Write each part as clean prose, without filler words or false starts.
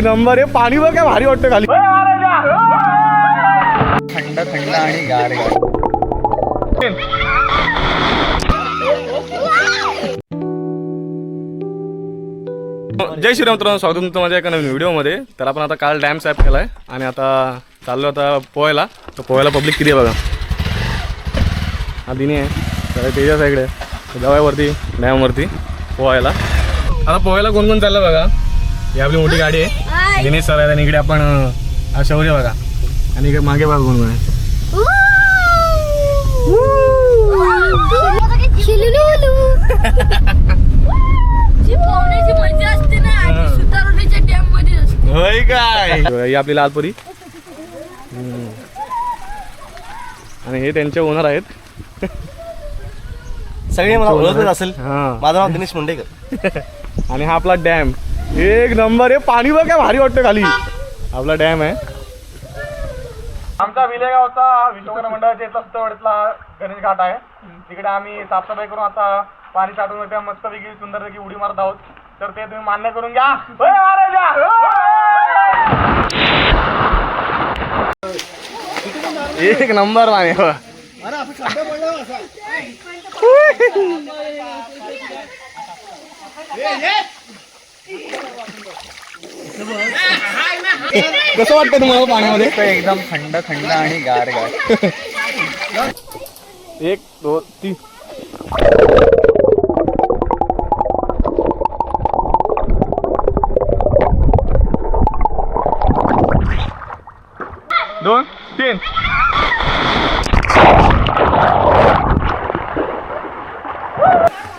Number आहे. पाणी बघ काय भारी वाटतं खाली. थंड थंड आणि गार गार. जय श्रीराम मित्रांनो, स्वागत तुमचं माझ्या एका नवीन व्हिडिओमध्ये. तर आपण आता काल डॅम सॅप केला आहे आणि आता चाललो आता पोहायला. तर पोहायला पब्लिक किती आहे बघा. हा दिनी आहे, तर तेजा साईकडे जवळवरती डॅमवरती पोहायला. आता पोहायला कोण कोण चाललं बघा. ही आपली मोठी गाडी आहे, दिनेश सर आहे आणि इकडे आपण शौर्य बघा आणि इकडे मागे बघा कोण कोण आहे. होय काय, ही आपली लालपुरी आणि हे त्यांचे ओनर आहेत. सगळे मला ओळखत असेल. हा, माझं नाव दिनेश मुंडेकर. आणि हा आपला डॅम एक नंबर आहे. पाणी बघ काय भारी वाटतं खाली. आपला डॅम आहे. आमचा विलेगावचा विश्वकर्मा मंडळाच्या इथला गणेश घाट आहे. तिकडे आम्ही साफसफाई करून आता पाणी साठवून त्या मस्तपैकी सुंदरपैकी उडी मारत आहोत. तर ते तुम्ही मान्य करून घ्या. एक नंबर पाणी. कसं वाटतं तुम्हाला पाण्यामध्ये? एकदम थंड थंड आणि गार गार. 1 2 3. दोन तीन.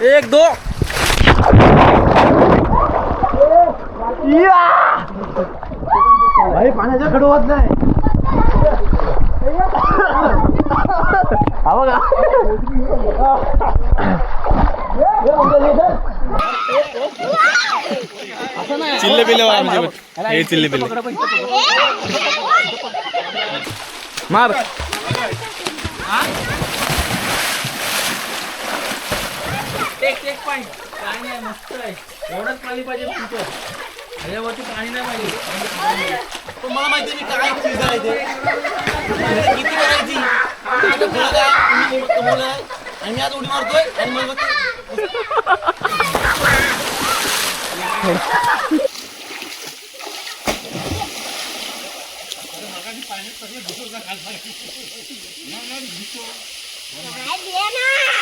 एक दो. भाई पाण्याच्या खडवत नाही. चिल्ले पिल्ले हे चिल्ले पिल्ले मार. एवढंच पाणी पाहिजे तुमचं. ह्याच्यावरती पाणी नाही पाहिजे. तुम्हाला माहिती मी काय चीज आहे ते किती करायची आणि आज उडी मारतोय आणि मग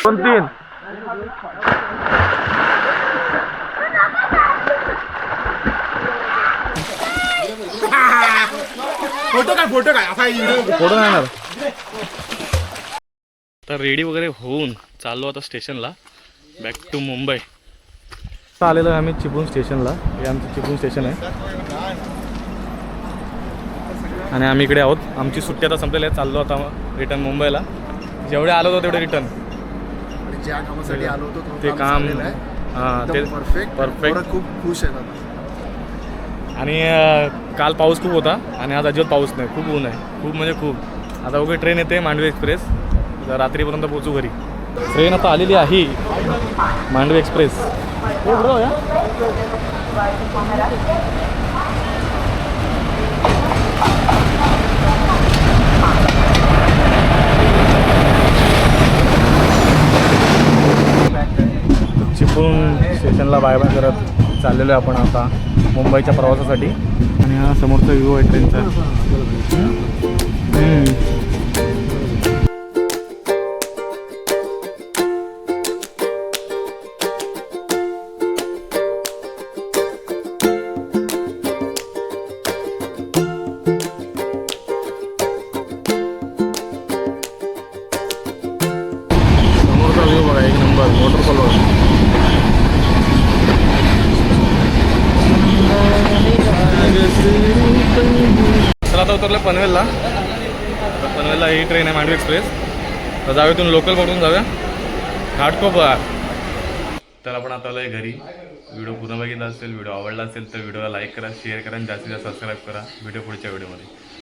दोन तीन. फोटो नाही. तर रेडी वगैरे होऊन चाललो आता स्टेशनला, बॅक टू मुंबई. आलेलो आहे आम्ही चिपळूण स्टेशनला. हे आमचं चिपळूण स्टेशन आहे आणि आम्ही इकडे आहोत. आमची सुट्टी आता संपलेली आहे. चाललो आता रिटर्न मुंबईला. जेवढे आलो होतो तेवढे रिटर्न. ज्या कामासाठी आलो होतो ते काम ते परफेक्ट. खूप खुश आहे दादा. आणि काल पाऊस खूप होता आणि आज अजिबात पाऊस नाही. खूप ऊन आहे, खूप म्हणजे खूप. आता वगैरे ट्रेन येते मांडवी एक्सप्रेस. रात्रीपर्यंत पोहोचू घरी. ट्रेन आता आलेली आहे मांडवी एक्सप्रेस. चिपळूण स्टेशनला बाय बाय करत चाललेलो आहे आपण आता मुंबईच्या प्रवासासाठी. आणि हा समोरचा व्ह्यू आहे ट्रेनचा. समोरचा व्ह्यू बघा, एक नंबर. वॉटरफॉल बघा. तर आता उतरलं पनवेलला. तर पनवेलला ही ट्रेन आहे मांडवी एक्सप्रेस. तर जाऊया इथून लोकल पकडून जाऊया घाटकोपर. तर आपण आता आलोय घरी. व्हिडिओ पूर्ण बघितला असेल, व्हिडिओ आवडला असेल तर व्हिडिओला लाईक करा, शेअर करा आणि जास्तीत जास्त सबस्क्राईब करा. व्हिडिओ पुढच्या व्हिडिओमध्ये.